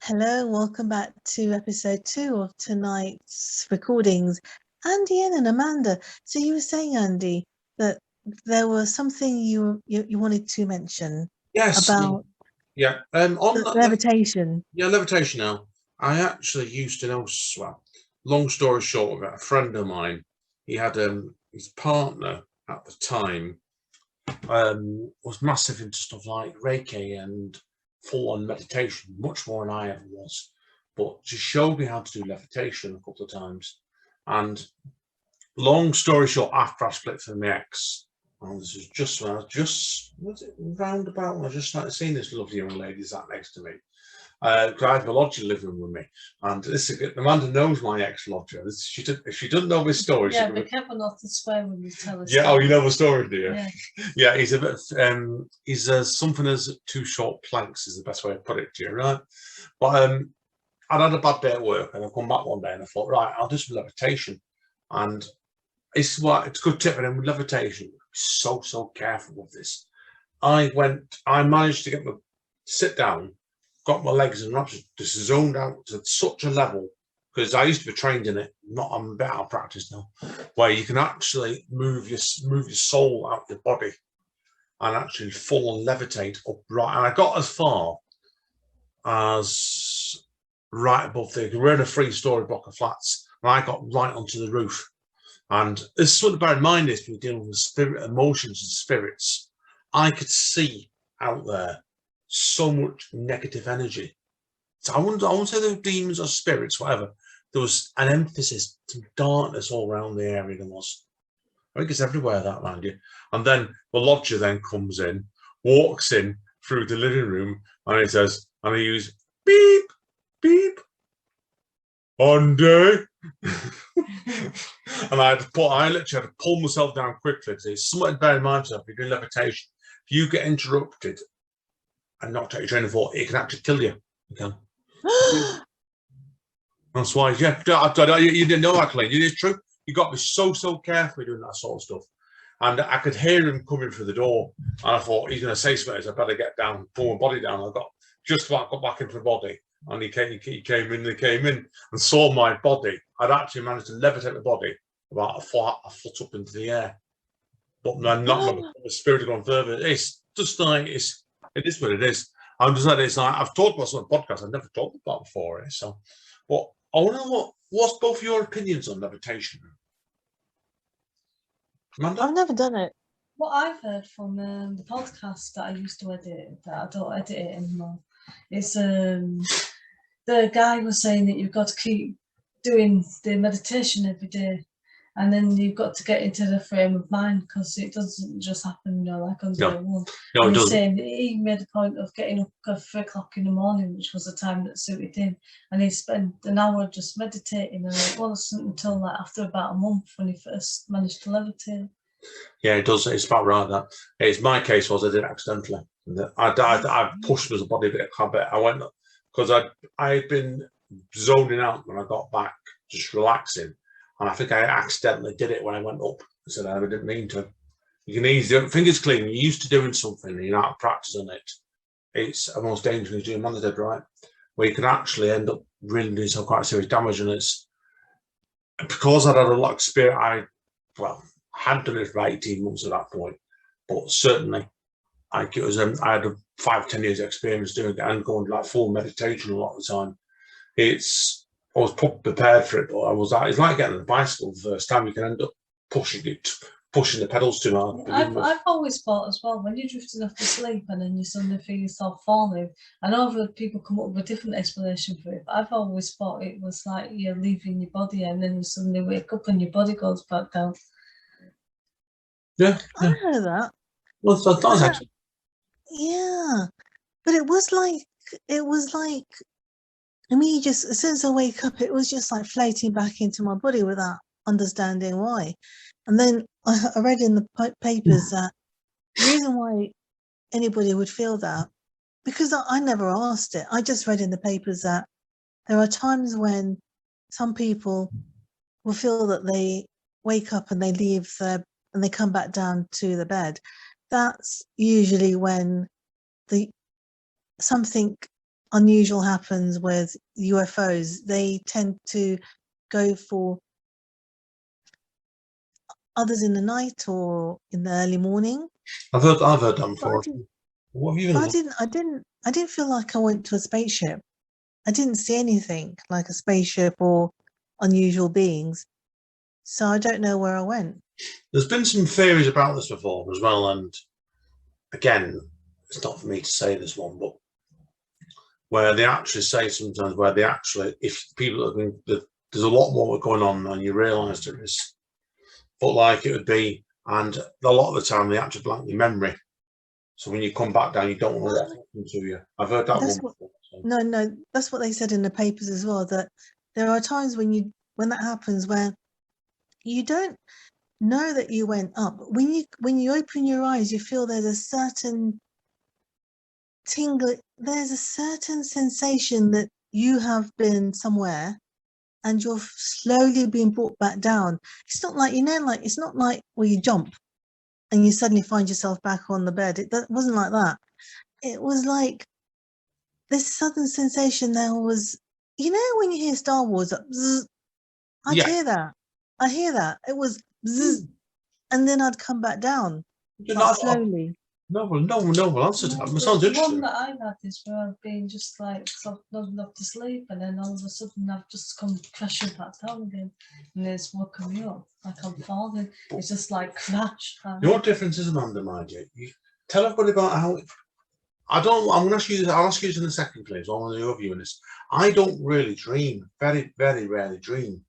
Hello, welcome back to episode 2 of tonight's recordings. Andy and Amanda. So you were saying, Andy, that there was something you wanted to mention Yes. about On levitation. levitation. Now, I actually used to know. Well, long story short, a friend of mine. He had his partner at the time was massive into stuff like Reiki and full-on meditation, much more than I ever was. But she showed me how to do levitation a couple of times. And long story short, after I split from my ex, and this is just when I was it roundabout when I just started seeing this lovely young lady sat next to me. I have a lodger living with me, and this Amanda knows my ex-lodger. If she doesn't know this story, yeah, be careful not to swear when you tell us. Yeah, you know the story, do you? Yeah. Yeah, he's a bit. He's something as two short planks is the best way to put it to you, right? But I'd had a bad day at work, and I come back one day and I thought, right, I'll do some levitation, and it's a good tip. And then with levitation, be so careful with this. I managed to get my sit down, got my legs and wraps just zoned out to such a level, because I used to be trained in it. I'm a bit out of practice now, where you can actually move your soul out of your body and actually full on levitate upright. And I got as far as right above we're in a 3-story block of flats, and I got right onto the roof. And this is what to bear in mind is we're dealing with spirit, emotions and spirits. I could see out there so much negative energy. So I wouldn't say there were demons or spirits, whatever. There was an emphasis, some darkness all around the area. There was. I think it's everywhere that around you. And then the lodger then comes in, walks in through the living room, and he says, and he uses beep, beep, Andy. And I literally had to pull myself down quickly. It's something to bear in mind, if you're doing levitation, if you get interrupted and not take your train of thought, it can actually kill you. You can. That's why, yeah, you didn't know that, Colleen. It is true. You got to be so careful doing that sort of stuff. And I could hear him coming through the door, and I thought he's going to say something. So I better get down, pull my body down. I got back into the body, and he came in and saw my body. I'd actually managed to levitate the body about a foot up into the air, but man, not the spirit had gone further. It's just like it is what it is. I'm just like this. I've talked about this on the podcast. I've never talked about before. So, but I want to know what's both your opinions on levitation? Amanda? I've never done it. What I've heard from the podcast that I used to edit, that I don't edit it anymore, is the guy was saying that you've got to keep doing the meditation every day, and then you've got to get into the frame of mind, because it doesn't just happen, like on day one. No, it doesn't. Saying he made a point of getting up at 3 o'clock in the morning, which was the time that suited him, and he spent an hour just meditating, and it wasn't until after about a month when he first managed to levitate. Yeah, it does. It's about right that. It's my case was I did it accidentally. I pushed as a body bit habit. I went because I'd been zoning out when I got back, just relaxing, and I think I accidentally did it when I went up. I said I didn't mean to. You can easily fingers clean. You're used to doing something, and you're out of practice on it. It's the most dangerous doing Amanda did, right? Where you can actually end up really doing some quite serious damage, and it's because I'd had a lot of spirit. I had done it for 18 months at that point, but certainly I had 5-10 years experience doing it and going like full meditation a lot of the time. I was prepared for it, but it's like getting on a bicycle the first time. You can end up pushing the pedals too hard. I've always thought as well, when you're drifting off to sleep and then you suddenly feel yourself falling, I know that people come up with a different explanation for it, but I've always thought it was like you're leaving your body and then you suddenly wake up and your body goes back down. Yeah. I heard that. Well, that was actually. Yeah, but it was like I mean, just as soon as I wake up, it was just like floating back into my body without understanding why. And then I read in the papers that the reason why anybody would feel that, because I never asked it. I just read in the papers that there are times when some people will feel that they wake up and they leave and they come back down to the bed. That's usually when something unusual happens with UFOs, they tend to go for others in the night or in the early morning. I've heard that But I before. didn't, What have you but done? I didn't feel like I went to a spaceship. I didn't see anything like a spaceship or unusual beings. So I don't know where I went. There's been some theories about this before as well, and again, it's not for me to say this one, but where they actually say sometimes where they actually, if people have been, there's a lot more going on than you realise there is. But like it would be, and a lot of the time they actually blank your memory. So when you come back down, you don't know what happened to you. I've heard that That's one what, before. So. no, that's what they said in the papers as well, that there are times when that happens where you don't know that you went up. When you open your eyes, you feel there's a certain tingle, there's a certain sensation that you have been somewhere and you're slowly being brought back down. It's not like, it's not like where you jump and you suddenly find yourself back on the bed. That wasn't like that. It was like this sudden sensation. There was, when you hear Star Wars, bzz, I'd hear that. I hear that. It was bzz, and then I'd come back down, like slowly. No one answered that. It sounds The interesting. one that I've had is where I've been just like not enough to sleep, and then all of a sudden I've just come crashing back down again, and it's woken me up like I'm falling. It's just like crash. You know what difference is, Amanda, my dear? You tell everybody about how. I'm going to ask you. I'll ask you this in a second, please. I want to know you in this. I don't really dream. Very, very rarely dream.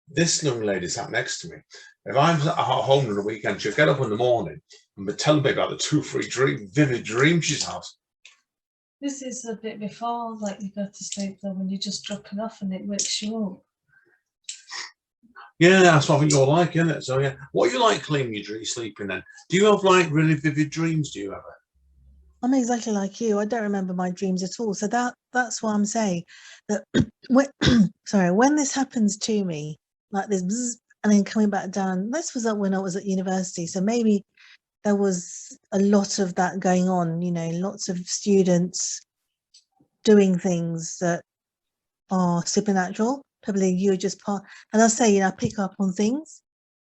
This young lady sat next to me. If I'm at home on the weekend, she'll get up in the morning and be telling me about the 2-3 vivid dreams she's had. This is a bit before, like you go to sleep though, when you're just dropping off and it wakes you up. Yeah, that's what I think you're like, isn't it? So yeah, what are you like cleaning your sleeping then? Do you have like really vivid dreams? Do you ever? I'm exactly like you. I don't remember my dreams at all. So that's what I'm saying. That when this happens to me, like this, bzz, and then coming back down. This was when I was at university. So maybe there was a lot of that going on. Lots of students doing things that are supernatural. Probably you're just part. And I say, I pick up on things.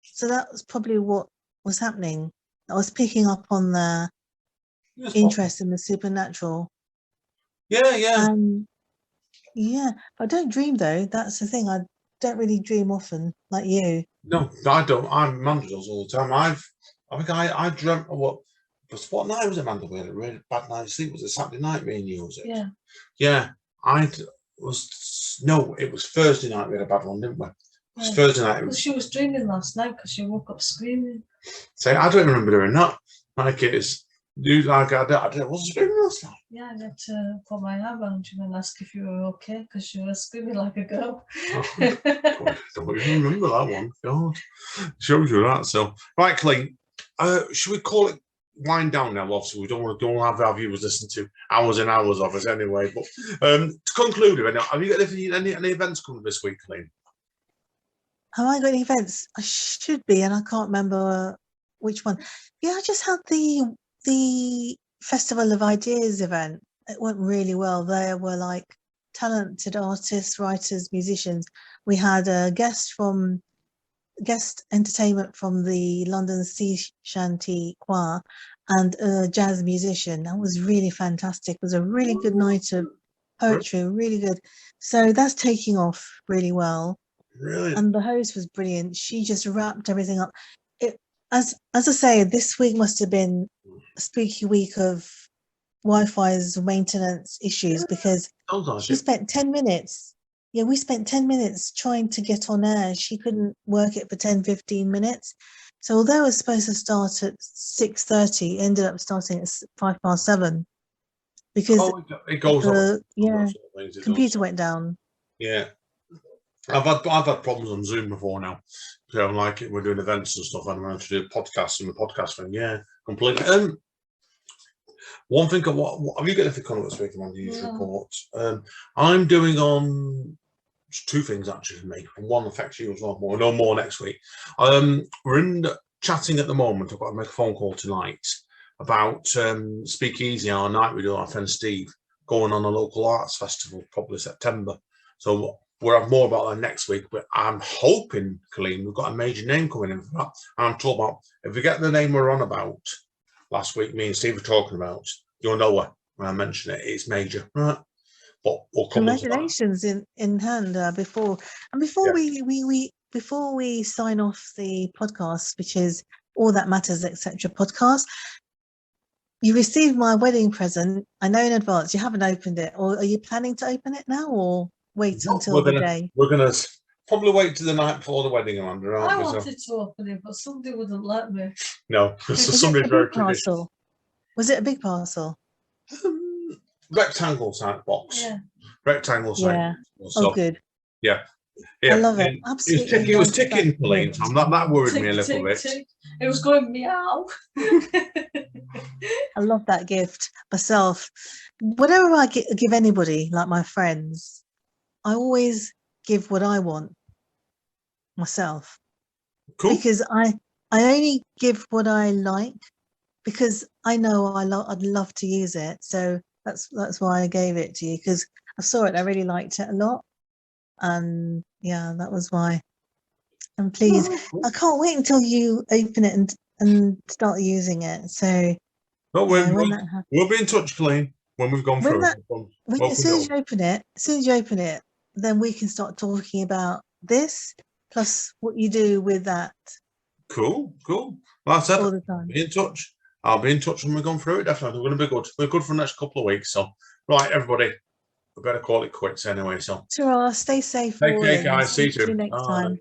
So that was probably what was happening. I was picking up on the interest in the supernatural. Yeah. Yeah, I don't dream though. That's the thing. I don't really dream often, like you. No, I don't. I'm Amanda does all the time. I think I dreamt of what night was it, Amanda? We had a really bad night's sleep. Was it Saturday night? Me and you, was it? Yeah. Yeah, it was Thursday night. We had a bad one, didn't we? It was Thursday night. Well, she was dreaming last night because she woke up screaming. So I don't remember doing that. Like it is. I wasn't screaming last night. Yeah, I had to put my arm around you and ask if you were okay because she was screaming like a girl. God, I don't even remember that one. God, shows you that. So, right, Clayton, should we call it wind down now? Obviously, we don't want to have our viewers listen to hours and hours of us anyway. But to conclude, have you got any events coming this week, Clayton? Have I got any events? I should be, and I can't remember which one. Yeah, I just had the Festival of Ideas event. It went really well. There were like talented artists, writers, musicians. We had a guest entertainment from the London Sea Shanty Choir and a jazz musician. That was really fantastic. It was a really good night of poetry, really good. So that's taking off really well. Really? And the host was brilliant. She just wrapped everything up. As I say, this week must have been a spooky week of Wi-Fi's maintenance issues because she spent 10 minutes. Yeah, we spent 10 minutes trying to get on air. She couldn't work it for 10-15 minutes. So although it was supposed to start at 6:30, it ended up starting at 7:05 because it goes on. Computer went down. Yeah. I've had problems on Zoom before now. So I'm like, we're doing events and stuff, and I'm going to do podcasts and the podcast thing. Yeah, completely. One thing, what have you got anything coming up this week? On the news report, I'm doing on 2 things actually for me. One affects you as well. No more next week. We're chatting at the moment. I've got to make a phone call tonight about Speakeasy, our night we do with our friend Steve. going on a local arts festival, probably September. So we'll have more about that next week. But I'm hoping, Colleen, we've got a major name coming in for that. And I'm talking about, if we get the name we're on about last week, me and Steve were talking about, you'll know her when I mention it. It's major, right? But we'll come on to that. Congratulations in hand before we sign off the podcast, which is All That Matters, etc. podcast. You received my wedding present. I know in advance. You haven't opened it, or are you planning to open it now, or wait until the day? We're gonna probably wait till the night before the wedding, Amanda. I Aren't we? wanted to open it, but somebody wouldn't let me. No, so Was it somebody's a very big traditional. parcel? Was it a big parcel? Rectangle type box. Yeah. Rectangle type. Yeah. So, Oh, good. yeah. I love it. Absolutely. It was love ticking, that Colleen. gift. Tom. That worried me a Tick, little tick, bit. tick. It was going meow. I love that gift myself. Whatever I give anybody, like my friends, I always give what I want myself, Cool. because I only give what I like, because I know I'd love to use it. So that's why I gave it to you, because I saw it. I really liked it a lot, and yeah, that was why. And please, I can't wait until you open it and start using it. So No, yeah, when that happens, we'll be in touch, Colleen, when we've gone through it. as soon as you open it, then we can start talking about this plus what you do with that Cool. Well, that's all it. the time. Be in touch. I'll be in touch when we've gone through it. Definitely, we're going to be good. We're good for the next couple of weeks. So, right, everybody, we better call it quits anyway. So, Ta-ra, stay safe. take all, care, and guys. See you speak to soon. next Bye. time.